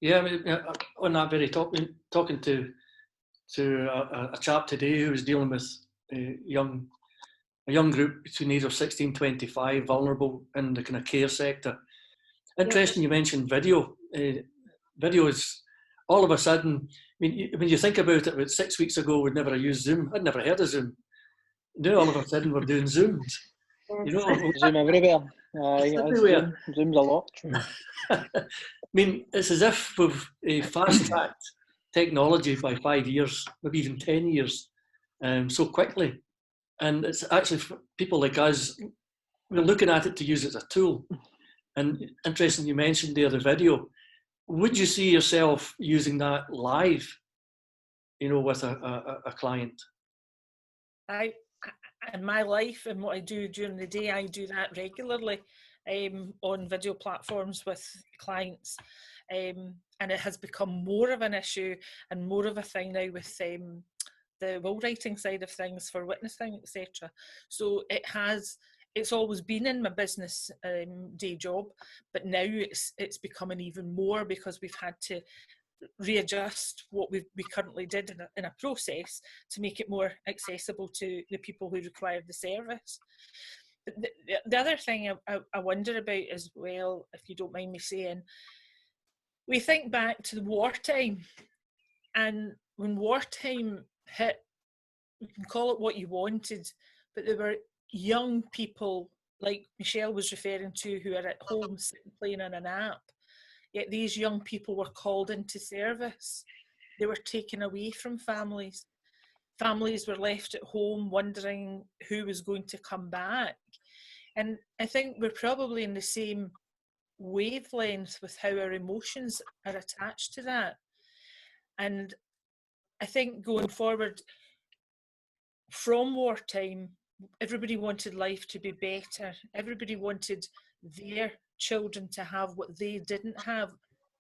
Yeah, I mean, on that very topic, talking to a chap today who was dealing with a young group between the age of 16 25, vulnerable in the kind of care sector. Interesting, you mentioned video. Video is all of a sudden. I mean, when you think about it, about 6 weeks ago, we'd never used Zoom. I'd never heard of Zoom. Now all of a sudden we're doing Zooms. You know, Zoom everywhere. everywhere. Zoom's a lot. I mean, it's as if we've fast-tracked technology by 5 years, maybe even 10 years, so quickly. And it's actually for people like us, we're looking at it to use it as a tool. And interesting, you mentioned there the video. Would you see yourself using that live, with a client? In my life and what I do during the day, I do that regularly on video platforms with clients. And it has become more of an issue and more of a thing now with the will writing side of things for witnessing, etc. So it's always been in my business day job, but now it's becoming even more because we've had to readjust what we currently did in a process to make it more accessible to the people who require the service. But the other thing I wonder about as well, if you don't mind me saying, we think back to the wartime, and when wartime hit, you can call it what you wanted, but there were young people like Michelle was referring to who are at home sitting playing in an app. Yet these young people were called into service. They were taken away from families. Families were left at home wondering who was going to come back. And I think we're probably in the same wavelength with how our emotions are attached to that. And I think going forward from wartime, everybody wanted life to be better. Everybody wanted their children to have what they didn't have.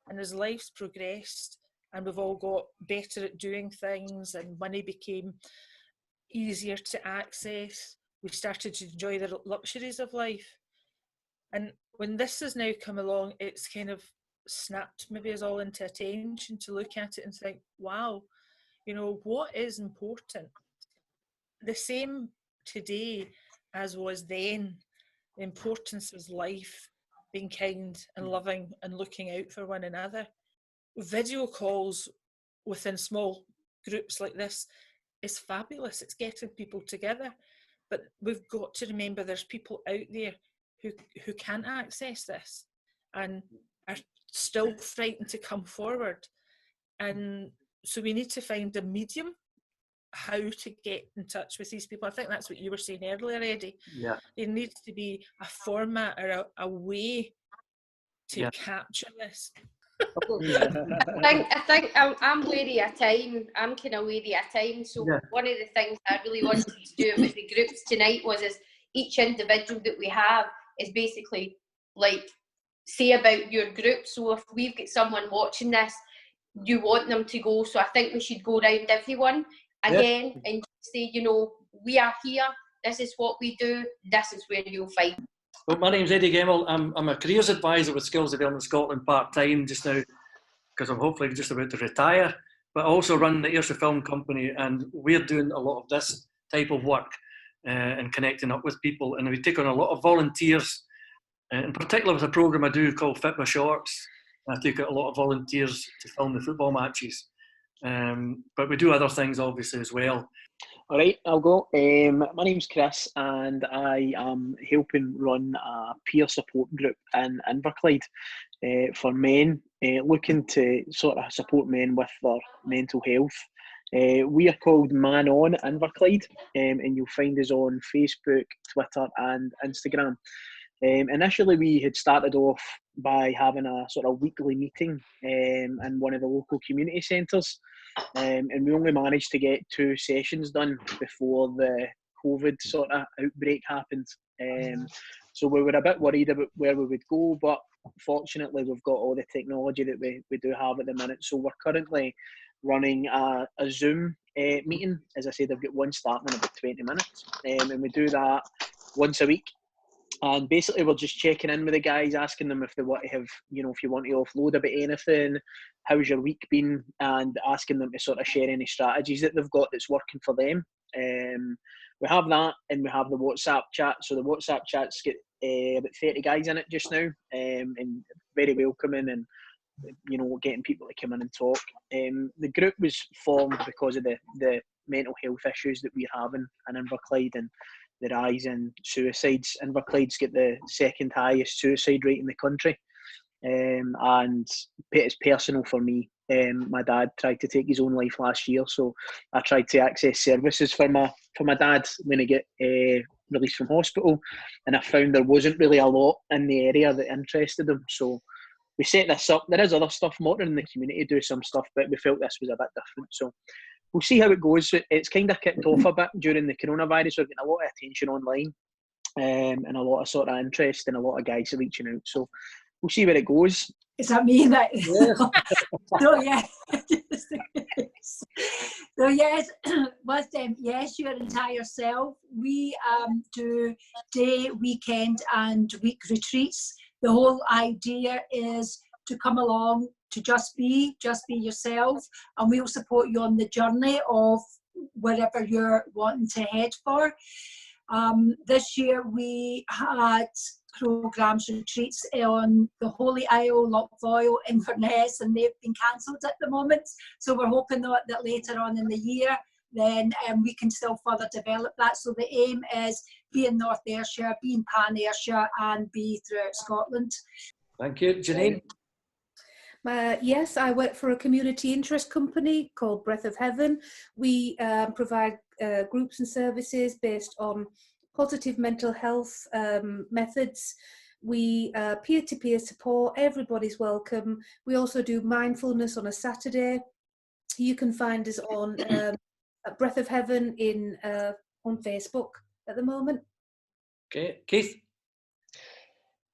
And as life's progressed and we've all got better at doing things and money became easier to access, we started to enjoy the luxuries of life. And when this has now come along, it's kind of snapped maybe us all into attention to look at it and think, wow, what is important? The same today as was then. The importance of life, being kind and loving and looking out for one another. Video calls within small groups like this is fabulous. It's getting people together. But we've got to remember there's people out there who can't access this and are still frightened to come forward. And so we need to find a medium how to get in touch with these people. I think that's what you were saying earlier, Eddie. Yeah. There needs to be a format or a way to capture this. I think I'm wary of time. I'm kind of wary of time. So one of the things I really wanted to do with the groups tonight is each individual that we have is basically like say about your group. So if we've got someone watching this, you want them to go. So I think we should go round everyone again and say, we are here. This is what we do. This is where you'll find. Well, my name's Eddy Gemmell. I'm a careers advisor with Skills Development Scotland part-time just now because I'm hopefully just about to retire, but I also run the Ayrshire Film Company, and we're doing a lot of this type of work and connecting up with people, and we take on a lot of volunteers, in particular with a programme I do called Fit My Shorts. I take out a lot of volunteers to film the football matches, but we do other things obviously as well. All right, I'll go. My name's Chris, and I am helping run a peer support group in Inverclyde for men, looking to sort of support men with their mental health. We are called Man On Inverclyde, and you'll find us on Facebook, Twitter and Instagram. Initially, we had started off by having a sort of weekly meeting in one of the local community centres, and we only managed to get 2 sessions done before the COVID sort of outbreak happened. So we were a bit worried about where we would go, but fortunately we've got all the technology that we do have at the minute. So we're currently running a Zoom meeting. As I said, I've got one starting in about 20 minutes, and we do that once a week. And basically, we're just checking in with the guys, asking them if they want to have, if you want to offload about anything, how's your week been, and asking them to sort of share any strategies that they've got that's working for them. We have that, and we have the WhatsApp chat. So the WhatsApp chat's got about 30 guys in it just now, and very welcoming, and getting people to come in and talk. The group was formed because of the mental health issues that we're having in Inverclyde and the rise in suicides. Inverclyde's got the second highest suicide rate in the country, and it's personal for me. My dad tried to take his own life last year, so I tried to access services for my dad when he got released from hospital, and I found there wasn't really a lot in the area that interested him. So we set this up. There is other stuff. Morton in the community do some stuff, but we felt this was a bit different. So we'll see how it goes. It's kind of kicked off a bit during the coronavirus. We're getting a lot of attention online, and a lot of sort of interest, and a lot of guys are reaching out. So we'll see where it goes. Is that me? That Yes. so yeah. So yes, with yes, your entire self. We do day, weekend, and week retreats. The whole idea is to come along, to just be yourself, and we'll support you on the journey of wherever you're wanting to head for. This year we had programmes, retreats on the Holy Isle, Lochfoyle, Inverness, and they've been cancelled at the moment. So we're hoping that later on in the year, then we can still further develop that. So the aim is be in North Ayrshire, be in Pan Ayrshire, and be throughout Scotland. Thank you. Janine? Yes, I work for a community interest company called Breath of Heaven. We provide groups and services based on positive mental health methods. We peer-to-peer support, everybody's welcome. We also do mindfulness on a Saturday. You can find us on Breath of Heaven on Facebook at the moment. Okay, Keith?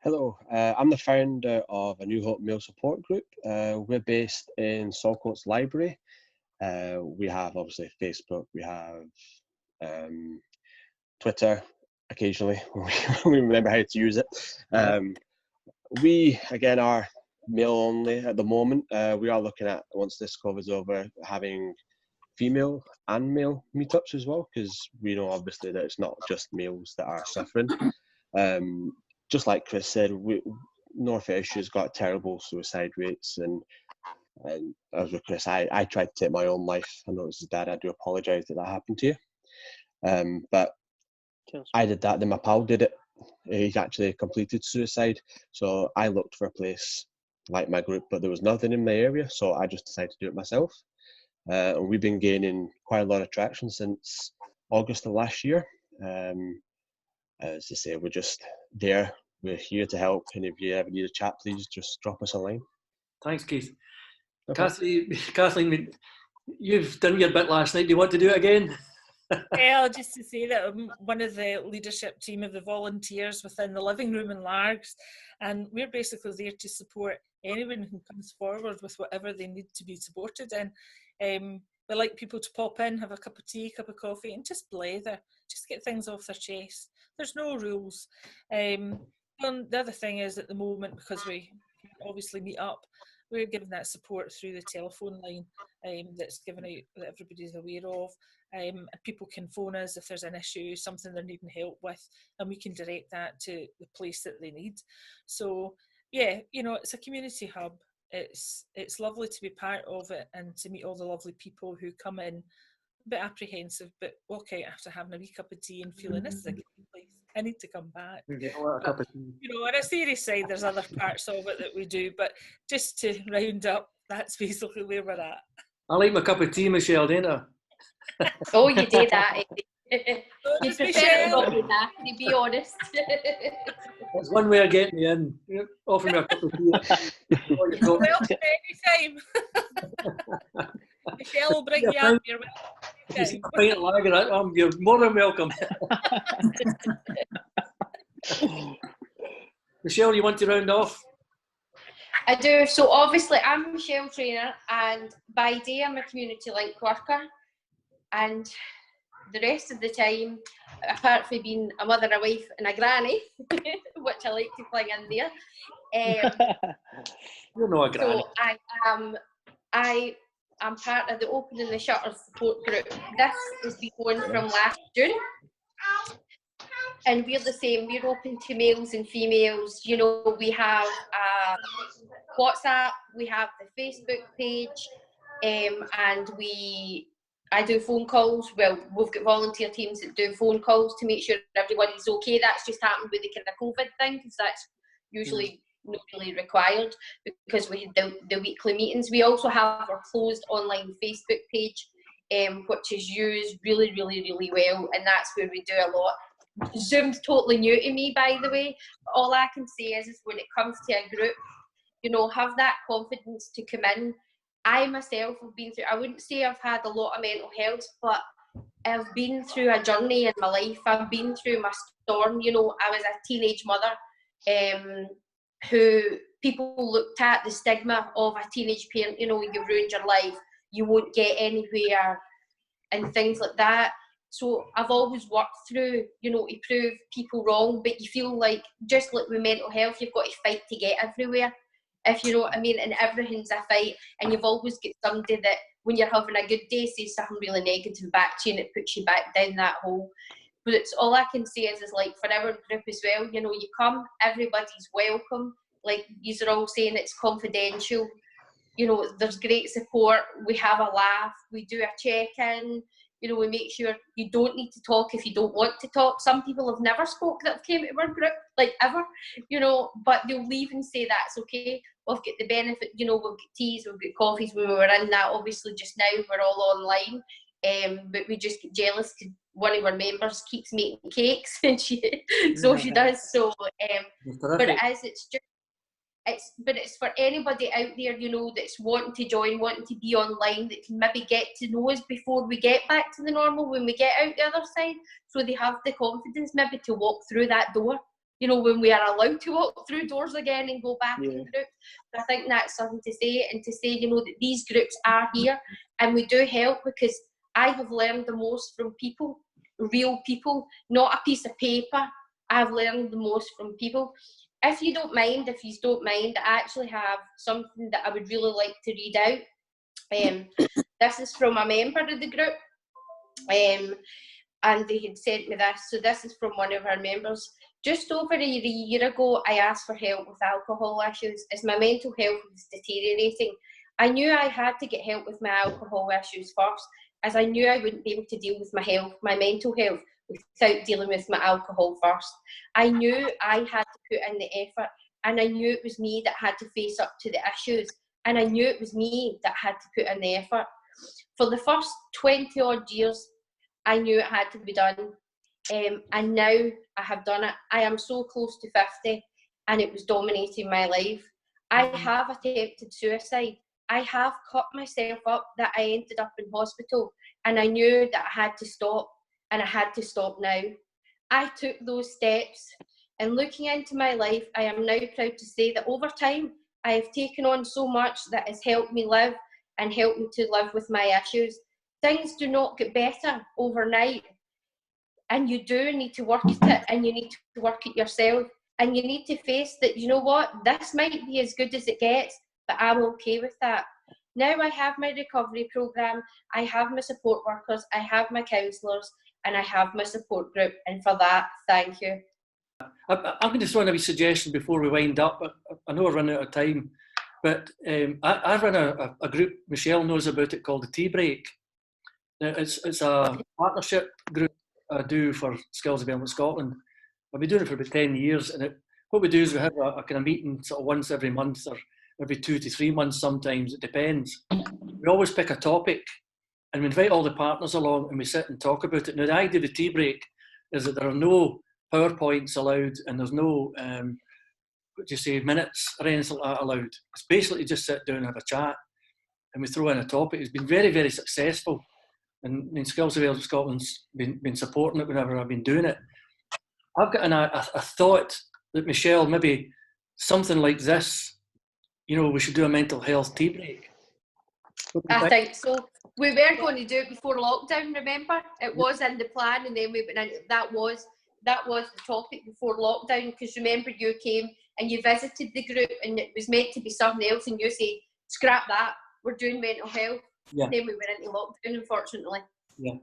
Hello, I'm the founder of a New Hope Male Support Group. We're based in Saltcoats Library. We have obviously Facebook, we have Twitter occasionally, we remember how to use it. We, again, are male only at the moment. We are looking at, once this COVID's over, having female and male meetups as well, because we know obviously that it's not just males that are suffering. Just like Chris said, North Ayrshire's got terrible suicide rates, and as with Chris, I tried to take my own life. I know it was his dad. I do apologise that happened to you. But I did that, then my pal did it. He's actually completed suicide. So I looked for a place like my group, but there was nothing in my area, so I just decided to do it myself. And we've been gaining quite a lot of traction since August of last year. As I say, we're just there. We're here to help, and if you ever need a chat, please just drop us a line. Thanks, Keith. Okay. Kathleen, you've done your bit last night. Do you want to do it again? Well, just to say that I'm one of the leadership team of the volunteers within the living room in Largs, and we're basically there to support anyone who comes forward with whatever they need to be supported in. We like people to pop in, have a cup of tea, cup of coffee, and just blather, just get things off their chest. There's no rules. And the other thing is, at the moment, because we obviously meet up, we're giving that support through the telephone line that's given out, that everybody's aware of. People can phone us if there's an issue, something they're needing help with, and we can direct that to the place that they need. So yeah, it's a community hub. It's lovely to be part of it and to meet all the lovely people who come in a bit apprehensive but walk out after having a wee cup of tea and feeling this is a good place. I need to come back. Cup of tea. On a serious side, there's other parts of it that we do, but just to round up, that's basically where we're at. I like my cup of tea, Michelle, don't I? Oh, you did that. You prefer Michelle. not to that, to be honest. That's one way of getting me in. Offer me a cup of tea. Welcome anytime. Michelle will bring you up. You're welcome. You're more than welcome. Michelle, you want to round off? I do. So obviously I'm Michelle Trainer, and by day I'm a community link worker, and the rest of the time apart from being a mother, a wife, and a granny, which I like to fling in there. You're not a granny. So I am part of the Open and the Shutters support group. This has been going from last June. And we're the same, we're open to males and females. You know, we have WhatsApp, we have the Facebook page, and I do phone calls. Well, we've got volunteer teams that do phone calls to make sure everybody's okay. That's just happened with the kind of COVID thing, because that's usually not really required, because we had the weekly meetings. We also have our closed online Facebook page, which is used really, really, really well, and that's where we do a lot. Zoom's totally new to me, by the way. All I can say is when it comes to a group, you know, have that confidence to come in. I myself have been through, I wouldn't say I've had a lot of mental health, but I've been through a journey in my life. I've been through my storm. You know, I was a teenage mother who people looked at the stigma of a teenage parent. You know, you've ruined your life, you won't get anywhere, and things like that. So I've always worked through, you know, to prove people wrong, but you feel like, just like with mental health, you've got to fight to get everywhere, if you know what I mean, and everything's a fight, and you've always got somebody that, when you're having a good day, says something really negative back to you, and it puts you back down that hole. But it's all I can say is like, for our group as well, you know, you come, everybody's welcome, like these are all saying, it's confidential, you know, there's great support, we have a laugh, we do a check-in. You know, we make sure you don't need to talk if you don't want to talk. Some people have never spoke that have came to our group, like ever, you know, but they'll leave and say that's okay. We've got the benefit, you know, we've got teas, we've got coffees when we were in that. Obviously, just now we're all online, but we just get jealous because one of our members keeps making cakes, and she does. So, but it's for anybody out there, you know, that's wanting to join, wanting to be online, that can maybe get to know us before we get back to the normal, when we get out the other side, so they have the confidence maybe to walk through that door, you know, when we are allowed to walk through doors again and go back in groups. So I think that's something to say, and to say, you know, that these groups are here and we do help, because I have learned the most from people, real people, not a piece of paper. I've learned the most from people. If you don't mind, I actually have something that I would really like to read out. This is from a member of the group, and they had sent me this. So this is from one of our members. Just over a year ago, I asked for help with alcohol issues as my mental health was deteriorating. I knew I had to get help with my alcohol issues first, as I knew I wouldn't be able to deal with my mental health, without dealing with my alcohol first. I knew I had to put in the effort, and I knew it was me that had to face up to the issues, and I knew it was me that had to put in the effort. For the first 20 odd years, I knew it had to be done, and now I have done it. I am so close to 50, and it was dominating my life. I have attempted suicide. I have cut myself up that I ended up in hospital, and I knew that I had to stop. And I had to stop now. I took those steps, and looking into my life, I am now proud to say that over time, I have taken on so much that has helped me live and helped me to live with my issues. Things do not get better overnight, and you do need to work at it, and you need to work it yourself, and you need to face that, you know what, this might be as good as it gets, but I'm okay with that. Now I have my recovery programme, I have my support workers, I have my counsellors, and I have my support group, and for that, thank you. I'm just want a wee suggestion before we wind up. I know we're running out of time, but I run a group, Michelle knows about it, called the Tea Break. Now, it's a partnership group I do for Skills Development Scotland. I've been doing it for about 10 years, and what we do is we have a kind of meeting sort of once every month, or every 2 to 3 months sometimes, it depends. We always pick a topic, and we invite all the partners along, and we sit and talk about it. Now, the idea of the tea break is that there are no PowerPoints allowed, and there's no, minutes or anything like that allowed. It's basically just sit down and have a chat, and we throw in a topic. It's been very, very successful, and Skills Development Scotland's been supporting it whenever I've been doing it. I've got a thought that, Michelle, maybe something like this, you know, we should do a mental health tea break. I think so. We were going to do it before lockdown, remember? It was in the plan, and then we went into that was the topic before lockdown, because remember you came and you visited the group and it was meant to be something else and you said, scrap that, we're doing mental health. Yeah. Then we went into lockdown, unfortunately. Yeah.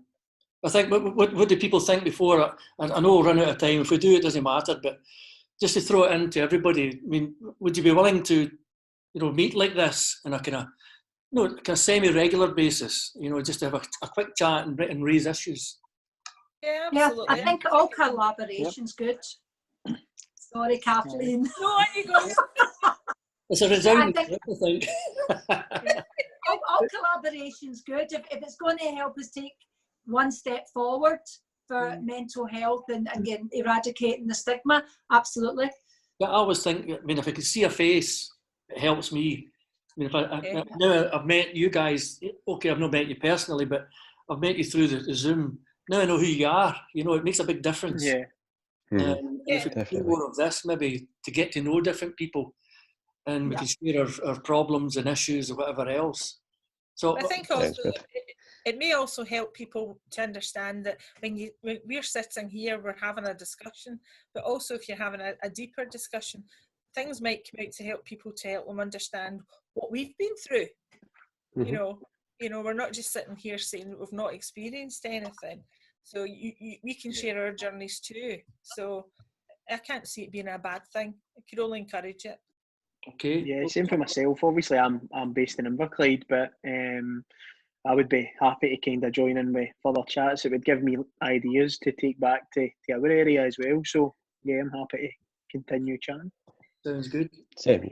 I think, what do people think before? I know we'll run out of time. If we do, it doesn't matter, but just to throw it into everybody, I mean, would you be willing to, meet like this in a kind of semi-regular basis, just to have a quick chat and raise issues? Yeah, absolutely. I think all collaboration's good. Sorry, Kathleen. No, on you go. It's a resounding I think. all collaboration's good. If it's going to help us take one step forward for mental health and again eradicating the stigma, absolutely. Yeah, I always think, if I can see a face, it helps me. Now I've met you guys, okay, I've not met you personally, but I've met you through the Zoom. Now I know who you are. It makes a big difference. Yeah. If we can do more of this, maybe to get to know different people, and we can share our problems and issues or whatever else. So I think also it may also help people to understand that when we're sitting here, we're having a discussion, but also if you're having a deeper discussion, things might come out to help people, to help them understand what we've been through. We're not just sitting here saying that we've not experienced anything. So we can share our journeys too. So I can't see it being a bad thing. I could only encourage it. Okay. Yeah, same for myself. Obviously, I'm based in Inverclyde, but I would be happy to kind of join in with further chats. It would give me ideas to take back to our area as well. So yeah, I'm happy to continue chatting. Sounds good. Same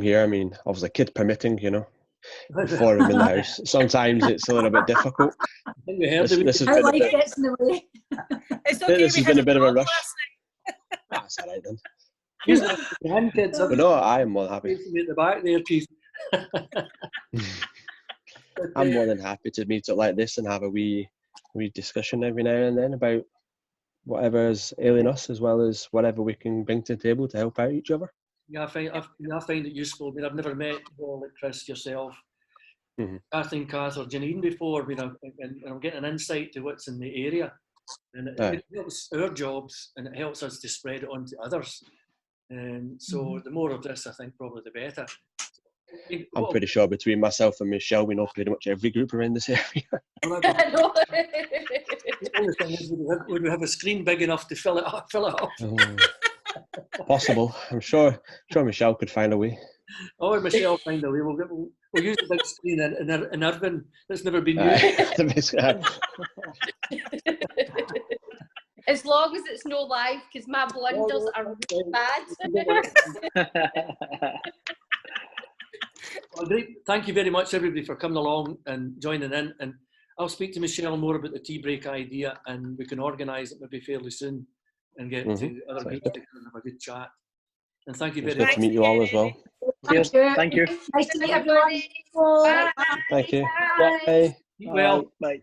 here. I mean, obviously, kid permitting, before I'm in the house. Sometimes it's a little bit difficult. I think we heard life gets in the way. It's okay. This has been a bit of a rush. That's all right then. Here's the grandkids. But no, I am more than happy. At the back there, Keith. I'm more than happy to meet up like this and have a wee discussion every now and then about whatever's ailing us, as well as whatever we can bring to the table to help out each other. Yeah, I find it useful. I mean, I've never met people like Chris, yourself, Kathleen, Kath, or Janine before. And I'm getting an insight to what's in the area, and it helps our jobs, and it helps us to spread it on to others. And so the more of this, I think, probably the better. I'm pretty sure between myself and Michelle, we know pretty much every group around this area. The only thing is, would we have a screen big enough to fill it up? Possible. I'm sure Michelle could find a way. Oh, Michelle find a way. We'll use the big screen in Irvine that's never been used. As long as it's no live, because my blunders are really bad. Well, great. Thank you very much, everybody, for coming along and joining in. And I'll speak to Michelle more about the tea break idea, and we can organise it maybe fairly soon and get to other groups and have a good chat. And thank you very much. Good to meet you all as well. Cheers. Thank you. Nice to meet everyone. Bye. Thank you. Bye. Bye. Keep well. Bye.